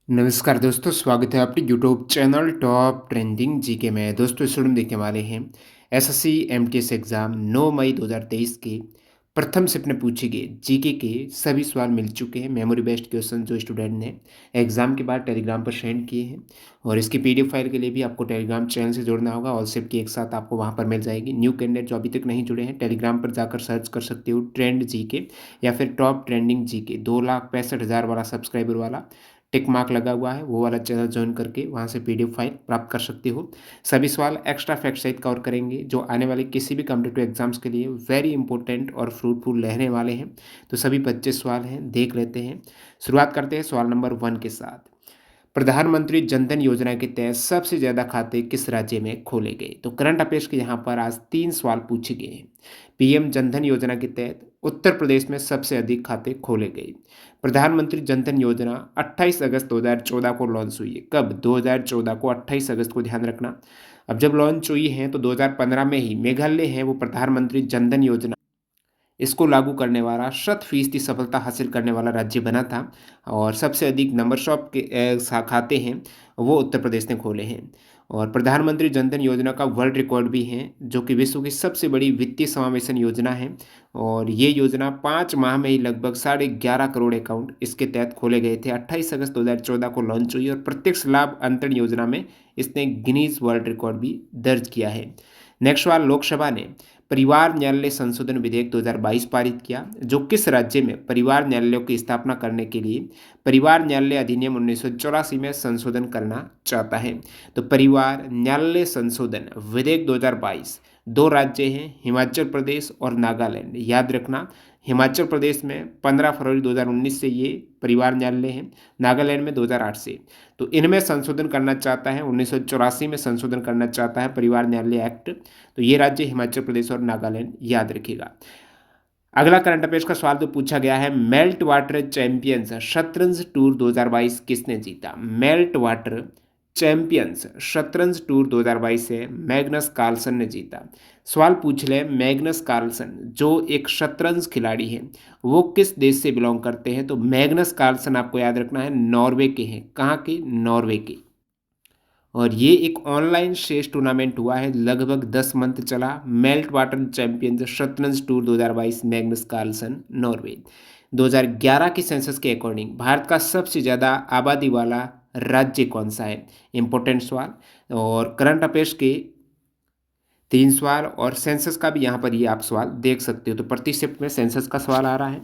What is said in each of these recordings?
नमस्कार दोस्तों, स्वागत है आपके YouTube channel top trending GK में। दोस्तों इस वीडियो में देखने वाले हैं एसएससी एमटीएस एग्ज़ाम 9 मई 2023 के प्रथम शिफ्ट में पूछे गए जीके के सभी सवाल मिल चुके हैं। मेमोरी बेस्ड क्वेश्चन जो स्टूडेंट ने एग्ज़ाम के बाद टेलीग्राम पर सेंड किए हैं, और इसकी पीडीएफ फाइल के लिए भी आपको टेलीग्राम चैनल से जुड़ना होगा। ऑल शिफ्ट की एक साथ आपको वहाँ पर मिल जाएगी। न्यू कैंडिडेट जो अभी तक नहीं जुड़े हैं, टेलीग्राम पर जाकर सर्च कर सकते हो ट्रेंड जीके या फिर टॉप ट्रेंडिंग जीके। 2,65,000 वाला सब्सक्राइबर वाला टिक मार्क लगा हुआ है, वो वाला चैनल ज्वाइन करके वहाँ से पीडीएफ फाइल प्राप्त कर सकते हो। सभी सवाल एक्स्ट्रा फैक्ट सहित कवर करेंगे जो आने वाले किसी भी कॉम्पिटिटिव एग्जाम्स के लिए वेरी इंपॉर्टेंट और फ्रूटफुल रहने वाले हैं। तो सभी 25 सवाल हैं, देख लेते हैं। शुरुआत करते हैं सवाल नंबर 1 के साथ। प्रधानमंत्री जनधन योजना के तहत सबसे ज़्यादा खाते किस राज्य में खोले गए? तो करंट अफेयर्स के यहाँ पर आज 3 सवाल पूछे गए हैं। पीएम जनधन योजना के तहत उत्तर प्रदेश में सबसे अधिक खाते खोले गए। प्रधानमंत्री जनधन योजना 28 अगस्त 2014 को लॉन्च हुई है। कब? 2014 को 28 अगस्त को, ध्यान रखना। अब जब लॉन्च हुई है तो 2015 में ही मेघालय है वो प्रधानमंत्री जनधन योजना इसको लागू करने वाला 100% सफलता हासिल करने वाला राज्य बना था। और सबसे अधिक नंबर शॉप के खाते हैं वो उत्तर प्रदेश ने खोले हैं। और प्रधानमंत्री जनधन योजना का वर्ल्ड रिकॉर्ड भी है, जो कि विश्व की सबसे बड़ी वित्तीय समावेशन योजना है। और ये योजना 5 माह में ही लगभग 11.5 करोड़ अकाउंट इसके तहत खोले गए थे। 28 अगस्त 2014 को लॉन्च हुई और प्रत्यक्ष लाभ अंतरण योजना में इसने गिनीज वर्ल्ड रिकॉर्ड भी दर्ज किया है। नेक्स्ट सवाल, लोकसभा ने परिवार न्यायालय संशोधन विधेयक 2022 पारित किया, जो किस राज्य में परिवार न्यायालयों की स्थापना करने के लिए परिवार न्यायालय अधिनियम 1984 में संशोधन करना चाहता है? तो परिवार न्यायालय संशोधन विधेयक 2022 दो राज्य हैं, हिमाचल प्रदेश और नागालैंड। याद रखना, हिमाचल प्रदेश में 15 फरवरी 2019 से ये परिवार न्यायालय है, नागालैंड में 2008 से। तो इनमें संशोधन करना चाहता है, 1984 में संशोधन करना चाहता है परिवार न्यायालय एक्ट। तो ये राज्य हिमाचल प्रदेश और नागालैंड, याद रखिएगा। अगला करंट अफेयर्स का सवाल तो पूछा गया है, मेल्ट वाटर चैंपियंस शतरंज टूर 2022 किसने जीता? मेल्ट वाटर चैंपियंस शतरंज टूर 2022 से मैग्नस कार्लसन ने जीता। सवाल पूछ ले, मैग्नस कार्लसन जो एक शतरंज खिलाड़ी हैं, वो किस देश से बिलोंग करते हैं? तो मैग्नस कार्लसन आपको याद रखना है नॉर्वे के हैं। कहाँ के? नॉर्वे के। और ये एक ऑनलाइन शेष टूर्नामेंट हुआ है, लगभग 10 मंथ चला। मेल्ट वाटर चैंपियंस शतरंज टूर 2022 मैग्नस कार्लसन नॉर्वे। 2011 की सेंसस के अकॉर्डिंग भारत का सबसे ज़्यादा आबादी वाला राज्य कौन सा है? इंपॉर्टेंट सवाल। और करंट अफेयर्स के 3 सवाल और सेंसस का भी यहाँ पर ये आप सवाल देख सकते हो। तो प्रति शिफ्ट में सेंसस का सवाल आ रहा है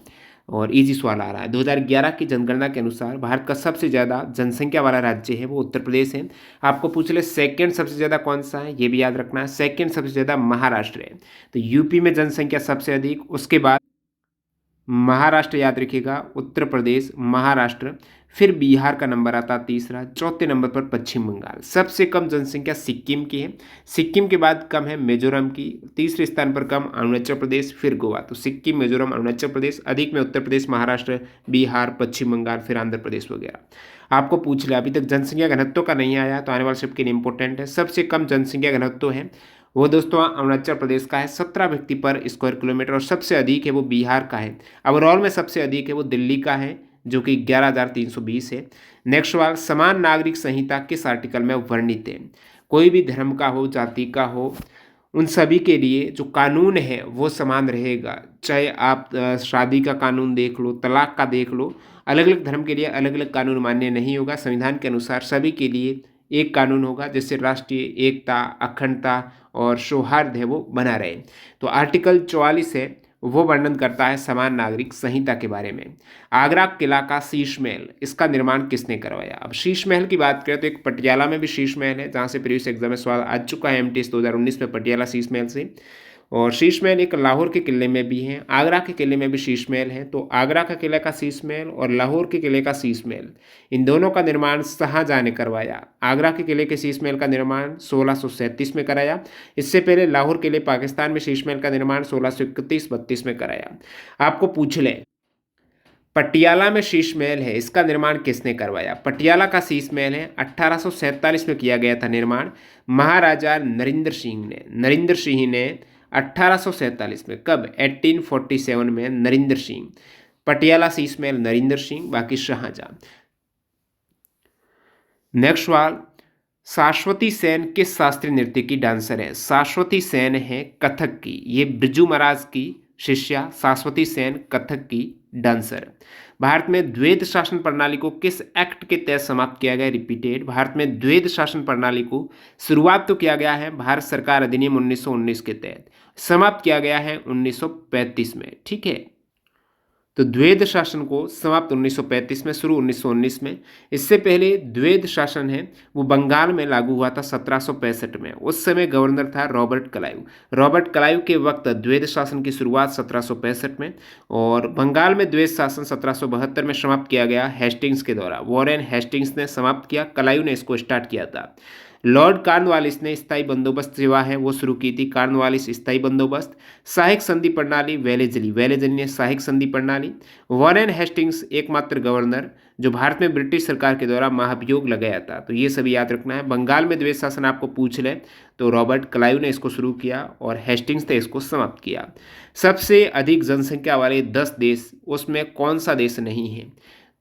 और इजी सवाल आ रहा है। 2011 की जनगणना के अनुसार भारत का सबसे ज़्यादा जनसंख्या वाला राज्य है वो उत्तर प्रदेश है। आपको पूछ ले सेकंड सबसे ज़्यादा कौन सा है, ये भी याद रखना है। सेकंड सबसे ज़्यादा महाराष्ट्र है। तो यूपी में जनसंख्या सबसे अधिक, उसके बाद महाराष्ट्र, याद रखिएगा, उत्तर प्रदेश, महाराष्ट्र, फिर बिहार का नंबर आता तीसरा, चौथे नंबर पर पश्चिम बंगाल। सबसे कम जनसंख्या सिक्किम की है। सिक्किम के बाद कम है मिजोरम की। तीसरे स्थान पर कम अरुणाचल प्रदेश, फिर गोवा। तो सिक्किम, मिजोरम, अरुणाचल प्रदेश। अधिक में उत्तर प्रदेश, महाराष्ट्र, बिहार, पश्चिम बंगाल, फिर आंध्र प्रदेश वगैरह। आपको पूछ लिया, अभी तक जनसंख्या घनत्व का नहीं आया, तो आने वाले शिफ्ट के लिए इंपॉर्टेंट है। सबसे कम जनसंख्या घनत्व है वो दोस्तों अरुणाचल प्रदेश का है, 17 व्यक्ति पर स्क्वायर किलोमीटर। और सबसे अधिक है वो बिहार का है। ओवरऑल में सबसे अधिक है वो दिल्ली का है, जो कि 11,320 है। नेक्स्ट सवाल, समान नागरिक संहिता किस आर्टिकल में वर्णित है? कोई भी धर्म का हो, जाति का हो, उन सभी के लिए जो कानून है वो समान रहेगा। चाहे आप शादी का कानून देख लो, तलाक का देख लो, अलग अलग धर्म के लिए अलग अलग कानून मान्य नहीं होगा। संविधान के अनुसार सभी के लिए एक कानून होगा, जिससे राष्ट्रीय एकता, अखंडता और सौहार्द है वो बना रहे। तो आर्टिकल 44 है वो वर्णन करता है समान नागरिक संहिता के बारे में। आगरा किला का शीश महल, इसका निर्माण किसने करवाया? अब शीश महल की बात करें तो एक पटियाला में भी शीश महल है, जहाँ से प्रीवियस एग्जाम में सवाल आ चुका है एमटीएस 2019 में पटियाला शीश महल से। और शीश महल एक लाहौर के किले में भी है, आगरा के किले में भी शीश महल है। तो आगरा का किले का शीश महल और लाहौर के किले का शीश महल, इन दोनों का निर्माण शाहजहां ने करवाया। आगरा के किले के शीश महल का निर्माण 1637 में कराया। इससे पहले लाहौर किले पाकिस्तान में शीश महल का निर्माण 1631-32 में कराया। आपको पूछ लें, पटियाला में शीश महल है, इसका निर्माण किसने करवाया? पटियाला का शीश महल है 1847 में किया गया था निर्माण, महाराजा नरेंद्र सिंह ने। नरेंद्र सिंह ने 1847 में, कब? 1847 में नरेंद्र सिंह। पटियाला शीश महल नरेंद्र सिंह, बाकी शाहजहां। नेक्स्ट सवाल, शाश्वती सेन किस शास्त्रीय नृत्य की डांसर है? शाश्वती सेन है कथक की, ये बिरजू महाराज की शिष्या शाश्वती सेन कथक की डांसर। भारत में द्वैध शासन प्रणाली को किस एक्ट के तहत समाप्त किया गया? रिपीटेड, भारत में द्वैध शासन प्रणाली को शुरुआत तो किया गया है भारत सरकार अधिनियम 1919 के तहत, समाप्त किया गया है 1935 में। ठीक है, तो द्वैध शासन को समाप्त 1935 में, शुरू 1919 में। इससे पहले द्वैध शासन है वो बंगाल में लागू हुआ था 1765 में। उस समय गवर्नर था रॉबर्ट क्लाइव। रॉबर्ट क्लाइव के वक्त द्वैध शासन की शुरुआत 1765 में, और बंगाल में द्वैध शासन 1772 में समाप्त किया गया हेस्टिंग्स के द्वारा। वॉरेन हेस्टिंग्स ने समाप्त किया, क्लाइव ने इसको स्टार्ट किया था। लॉर्ड कॉर्नवालिस ने स्थायी बंदोबस्त सेवा है वो शुरू की थी, कॉर्नवालिस स्थायी बंदोबस्त। सहायक संधि प्रणाली वेलेजली, वेलेजली ने सहायक संधि प्रणाली। वॉरेन हेस्टिंग्स एकमात्र गवर्नर जो भारत में ब्रिटिश सरकार के द्वारा महाभियोग लगाया था। तो ये सभी याद रखना है। बंगाल में द्वैध शासन आपको पूछ ले तो रॉबर्ट क्लाइव ने इसको शुरू किया और हेस्टिंग्स ने इसको समाप्त किया। सबसे अधिक जनसंख्या वाले 10 देश, उसमें कौन सा देश नहीं है?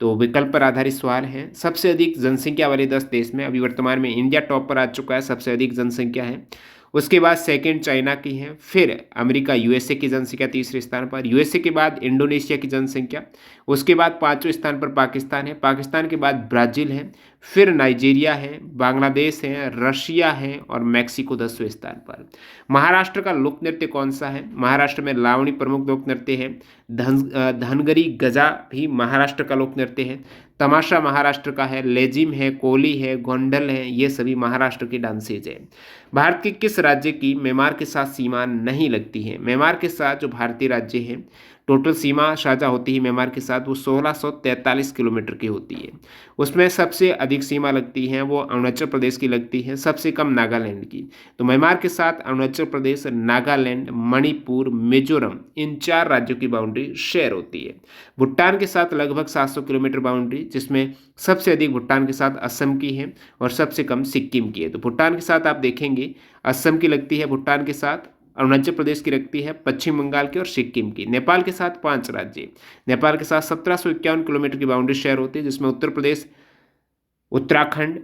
तो विकल्प पर आधारित सवाल है। सबसे अधिक जनसंख्या वाले 10 देश में अभी वर्तमान में इंडिया टॉप पर आ चुका है, सबसे अधिक जनसंख्या है। उसके बाद सेकंड चाइना की है, फिर अमेरिका यूएसए की जनसंख्या तीसरे स्थान पर, यूएसए के बाद इंडोनेशिया की जनसंख्या, उसके बाद पांचवें स्थान पर पाकिस्तान है, पाकिस्तान के बाद ब्राज़ील है, फिर नाइजीरिया है, बांग्लादेश है, रशिया है और मैक्सिको 10वें स्थान पर। महाराष्ट्र का लोक नृत्य कौन सा है? महाराष्ट्र में लावणी प्रमुख लोक नृत्य है। धनगरी गजा भी महाराष्ट्र का लोक नृत्य है। तमाशा महाराष्ट्र का है, लेजिम है, कोली है, गोंडल है, ये सभी महाराष्ट्र की डांसेज है। भारत के किस राज्य की म्यांमार के साथ सीमा नहीं लगती है? म्यांमार के साथ जो भारतीय राज्य है, टोटल सीमा साझा होती है म्यांमार के साथ, वो 1643 किलोमीटर की होती है। उसमें सबसे अधिक सीमा लगती है वो अरुणाचल प्रदेश की लगती है, सबसे कम नागालैंड की। तो म्यांमार के साथ अरुणाचल प्रदेश, नागालैंड, मणिपुर, मिजोरम, इन 4 राज्यों की बाउंड्री शेयर होती है। भूटान के साथ लगभग 700 किलोमीटर बाउंड्री, जिसमें सबसे अधिक भूटान के साथ असम की है और सबसे कम सिक्किम की है। तो भूटान के साथ आप देखेंगे असम की लगती है, भूटान के साथ अरुणाचल प्रदेश की लगती है, पश्चिम बंगाल की और सिक्किम की। नेपाल के साथ 5 राज्य, नेपाल के साथ 1751 किलोमीटर की बाउंड्री शेयर होती है, जिसमें उत्तर प्रदेश, उत्तराखंड,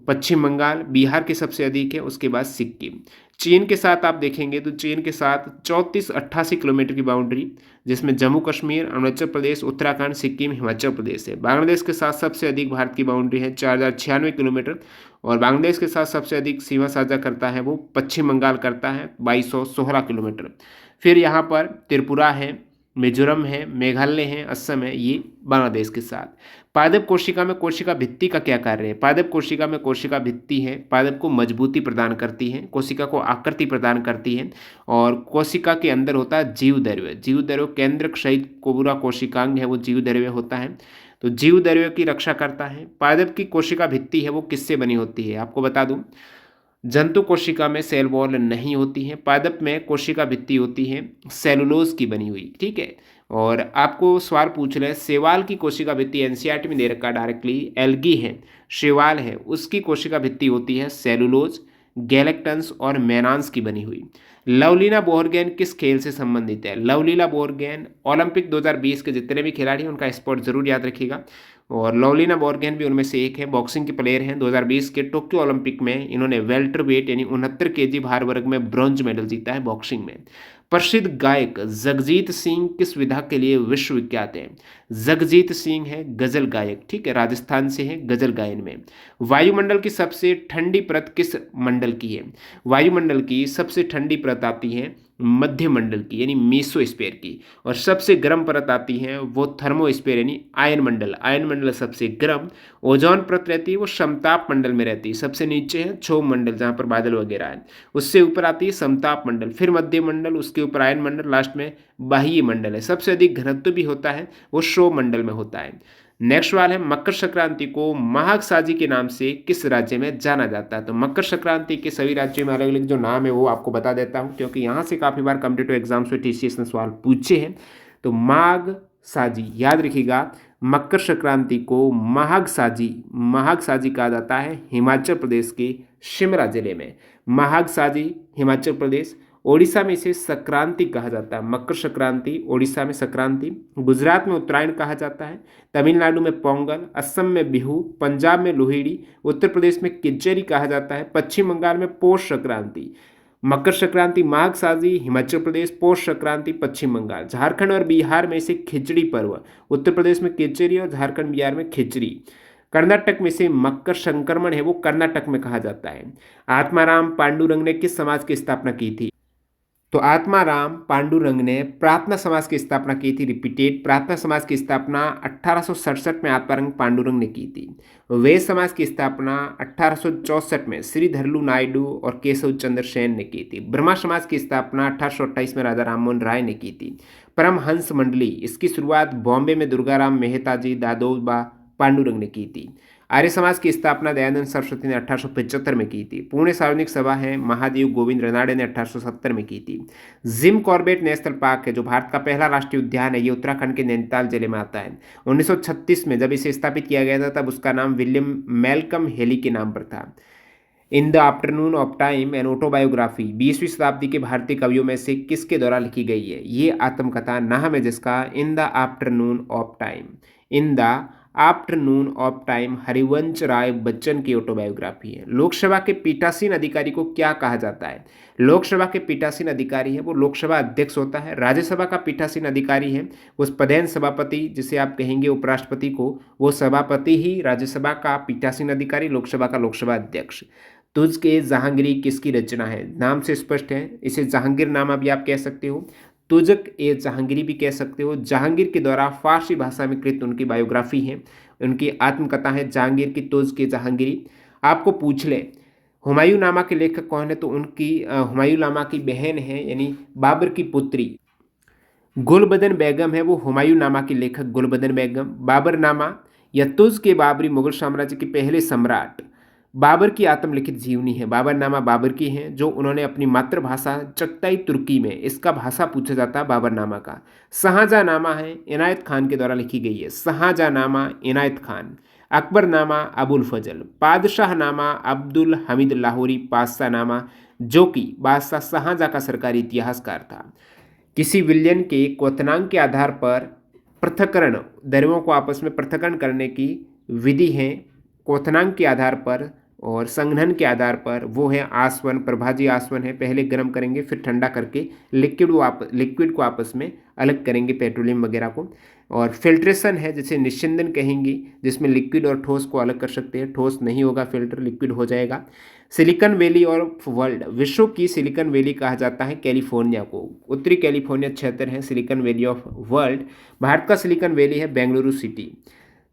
पश्चिम बंगाल, बिहार की सबसे अधिक है, उसके बाद सिक्किम। चीन के साथ आप देखेंगे तो चीन के साथ 3488 किलोमीटर की बाउंड्री, जिसमें जम्मू कश्मीर, अरुणाचल प्रदेश, उत्तराखंड, सिक्किम, हिमाचल प्रदेश है। बांग्लादेश के साथ सबसे अधिक भारत की बाउंड्री है 4096 किलोमीटर, और बांग्लादेश के साथ सबसे अधिक सीमा साझा करता है वो पश्चिम बंगाल करता है 2216 किलोमीटर। फिर यहाँ पर त्रिपुरा है, मिजोरम है, मेघालय है, असम है, ये बांग्लादेश के साथ। पादप कोशिका में कोशिका भित्ति का क्या कार्य है? पादप कोशिका में कोशिका भित्ति है, पादप को मजबूती प्रदान करती है, कोशिका को आकृति प्रदान करती है, और कोशिका के अंदर होता है जीवद्रव्य। जीवद्रव्य केंद्रक सहित पूरा कोशिकांग है वो जीवद्रव्य होता है, तो जीवद्रव्य की रक्षा करता है। पादप की कोशिका भित्ति है वो किससे बनी होती है? आपको बता दूं, जंतु कोशिका में सेल वॉल नहीं होती है, पादप में कोशिका भित्ति होती है सेलुलोज की बनी हुई। ठीक है, और आपको सवाल पूछ रहे हैं शैवाल की कोशिका भित्ति, एनसीईआरटी में दे रखा डायरेक्टली, एल्गी है, शैवाल है, उसकी कोशिका भित्ति होती है सेलुलोज, गैलेक्टन्स और मेनान्स की बनी हुई। लवलीना बोरगोहेन किस खेल से संबंधित है? लवलीना बोरगोहेन ओलंपिक 2020 के जितने भी खिलाड़ी हैं उनका स्पॉट जरूर याद रखिएगा, और लवलीना बोरगोहेन भी उनमें से एक है। बॉक्सिंग के प्लेयर हैं। 2020 के टोक्यो ओलंपिक में इन्होंने वेल्टर वेट यानी 69 केजी भार वर्ग में ब्रॉन्ज मेडल जीता है बॉक्सिंग में। प्रसिद्ध गायक जगजीत सिंह किस विधा के लिए विश्वविख्यात है? जगजीत सिंह है गजल गायक, ठीक है, राजस्थान से है गजल गायन में। वायुमंडल की सबसे ठंडी परत किस मंडल की है? वायुमंडल की सबसे ठंडी परत आती है मध्य मंडल की यानी मीसोस्फीयर की, और सबसे गर्म परत आती है वो थर्मोस्फीयर यानी आयन मंडल। आयन मंडल सबसे गर्म। ओजोन परत रहती है वो समताप मंडल में रहती है, सबसे नीचे है क्षोभ मंडल जहाँ पर बादल वगैरह है, उससे ऊपर आती है समताप मंडल, फिर मध्य मंडल, उसके ऊपर आयन मंडल, लास्ट में बाह्य मंडल है। सबसे अधिक घनत्व भी होता है वो क्षोभ मंडल में होता है। नेक्स्ट सवाल है मकर संक्रांति को महागसाजी के नाम से किस राज्य में जाना जाता है? तो मकर संक्रांति के सभी राज्यों में अलग अलग जो नाम है वो आपको बता देता हूँ, क्योंकि यहाँ से काफ़ी बार कॉम्पिटिटिव एग्जाम्स में टीसीएस ने सवाल पूछे हैं। तो माघ साजी याद रखिएगा, मकर संक्रांति को महागसाजी, महागसाजी कहा जाता है हिमाचल प्रदेश के शिमला जिले में। महागसाजी हिमाचल प्रदेश, ओडिशा में इसे संक्रांति कहा जाता है, मकर संक्रांति, ओडिशा में संक्रांति। गुजरात में उत्तरायण कहा जाता है, तमिलनाडु में पोंगल, असम में बिहू, पंजाब में लोहड़ी, उत्तर प्रदेश में किच्चेरी कहा जाता है, पश्चिम बंगाल में पौष संक्रांति, मकर संक्रांति माघ साजी, हिमाचल प्रदेश पौष संक्रांति, पश्चिम बंगाल, झारखंड और बिहार में इसे खिचड़ी पर्व, उत्तर प्रदेश में किच्चेरी और झारखंड बिहार में खिचड़ी। कर्नाटक में से मकर संक्रमण है वो कर्नाटक में कहा जाता है। आत्माराम पांडुरंग ने किस समाज की स्थापना की थी? तो आत्माराम पांडुरंग ने प्रार्थना समाज की स्थापना की थी। रिपीटेड, प्रार्थना समाज की स्थापना 1867 में आत्माराम पांडुरंग ने की थी। वैश्य समाज की स्थापना 1864 में श्रीधरलू नायडू और केशव चंद्र सेन ने की थी। ब्रह्मा समाज की स्थापना 1828 में राजा राममोहन राय ने की थी। परमहंस मंडली, इसकी शुरुआत बॉम्बे में दुर्गाराम मेहता जी दादोबा पांडुरंग ने की थी। आर्य समाज की स्थापना दयानंद सरस्वती ने 1875 में की थी। पुणे सार्वजनिक सभा है महादेव गोविंद रनाडे ने 1870 में की थी। जिम कॉर्बेट नेशनल पार्क है जो भारत का पहला राष्ट्रीय उद्यान है, ये उत्तराखंड के नैनीताल जिले में आता है। 1936 में जब इसे स्थापित किया गया था तब उसका नाम विलियम मेलकम हेली के नाम पर था। In the afternoon of time an autobiography 20वीं शताब्दी के भारतीय कवियों में से किसके द्वारा लिखी गई है? ये आत्मकथा नाम है जिसका in the afternoon of time. In the afternoon of time Harivansh Rai Bachchan की ऑटोबायोग्राफी है। लोकसभा के पीठासीन अधिकारी को क्या कहा जाता है? लोकसभा के पीठासीन अधिकारी है वो लोकसभा अध्यक्ष होता है। राज्यसभा का पीठासीन अधिकारी है वो पदेन सभापति, जिसे आप कहेंगे उपराष्ट्रपति को, वो सभापति ही राज्यसभा का पीठासीन अधिकारी, लोकसभा का लोकसभा अध्यक्ष। तुझ के जहांगीरी किसकी रचना है? नाम से स्पष्ट है, इसे जहांगीरनामा भी आप कह सकते हो, तुजक ए जहांगीरी भी कह सकते हो। जहांगीर के द्वारा फारसी भाषा में कृत उनकी बायोग्राफी है, उनकी आत्मकथा है जहांगीर की तुझ के जहांगीरी। आपको पूछ ले हुमायूं नामा के लेखक कौन है, तो उनकी हुमायूं नामा की बहन है यानी बाबर की पुत्री गुलबदन बेगम है वो हुमायूं नामा की लेखक गुलबदन बेगम। बाबर नामा या तुझ के बाबरी मुगल साम्राज्य के पहले सम्राट बाबर की आत्मलिखित जीवनी है। बाबरनामा बाबर की है जो उन्होंने अपनी मातृभाषा चगताई तुर्की में, इसका भाषा पूछा जाता है बाबरनामा का। शाहजहाँनामा है इनायत खान के द्वारा लिखी गई है। शाहजहाँनामा इनायत खान। अकबरनामा अबुल फजल। पादशाहनामा अब्दुल हमीद लाहौरी पादशाहनामा जो कि बादशाह शाहजहाँ का सरकारी इतिहासकार था। किसी विलयन के क्वथनांक के आधार पर पृथक्करण, द्रव्यों को आपस में पृथक्करण करने की विधि है क्वथनांक के आधार पर और संघनन के आधार पर, वो है आसवन, प्रभाजी आसवन है। पहले गर्म करेंगे फिर ठंडा करके लिक्विड को आपस में अलग करेंगे, पेट्रोलियम वगैरह को। और फिल्ट्रेशन है जिसे निस्यंदन कहेंगे, जिसमें लिक्विड और ठोस को अलग कर सकते हैं। ठोस नहीं होगा फिल्टर, लिक्विड हो जाएगा। सिलिकॉन वैली ऑफ वर्ल्ड, विश्व की सिलिकॉन वैली कहा जाता है कैलिफोर्निया को। उत्तरी कैलिफोर्निया क्षेत्र है silicon valley of world. Bharat का सिलिकॉन वैली है बेंगलुरु सिटी।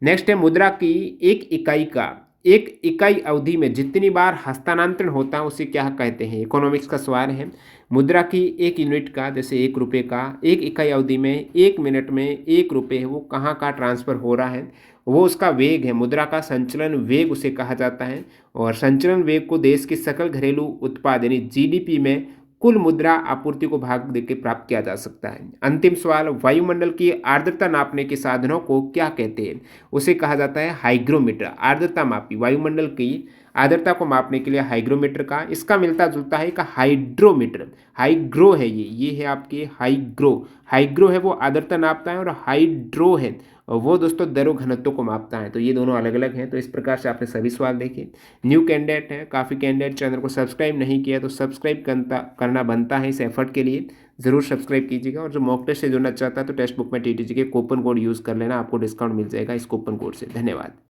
नेक्स्ट है मुद्रा की एक इकाई अवधि में जितनी बार हस्तांतरण होता है उसे क्या कहते हैं? इकोनॉमिक्स का सवाल है। मुद्रा की एक यूनिट का, जैसे 1 रुपये का, एक इकाई अवधि में 1 मिनट में 1 रुपये है वो कहाँ का ट्रांसफ़र हो रहा है, वो उसका वेग है। मुद्रा का संचलन वेग उसे कहा जाता है। और संचलन वेग को देश के सकल घरेलू उत्पाद यानी जीडीपी में कुल मुद्रा आपूर्ति को भाग देकर प्राप्त किया जा सकता है। अंतिम सवाल, वायुमंडल की आर्द्रता नापने के साधनों को क्या कहते हैं? उसे कहा जाता है हाइग्रोमीटर। आर्द्रता मापी, वायुमंडल की आर्द्रता को मापने के लिए हाइग्रोमीटर का, इसका मिलता जुलता है का हाइड्रोमीटर। हाइग्रो है ये है आपके हाइग्रो है वो आर्द्रता नापता है, और हाइड्रो है वो दोस्तों दरों घनत्व को मापता है। तो ये दोनों अलग अलग हैं। तो इस प्रकार से आपने सभी सवाल देखे। न्यू कैंडिडेट है, काफ़ी कैंडिडेट चैनल को सब्सक्राइब नहीं किया तो सब्सक्राइब करना बनता है इस एफर्ट के लिए। ज़रूर सब्सक्राइब कीजिएगा। और जो मॉक टेस्ट से जुड़ना चाहता है तो टेक्स्ट बुक में टीटीजी के कूपन कोड यूज़ कर लेना, आपको डिस्काउंट मिल जाएगा इस कूपन कोड से। धन्यवाद।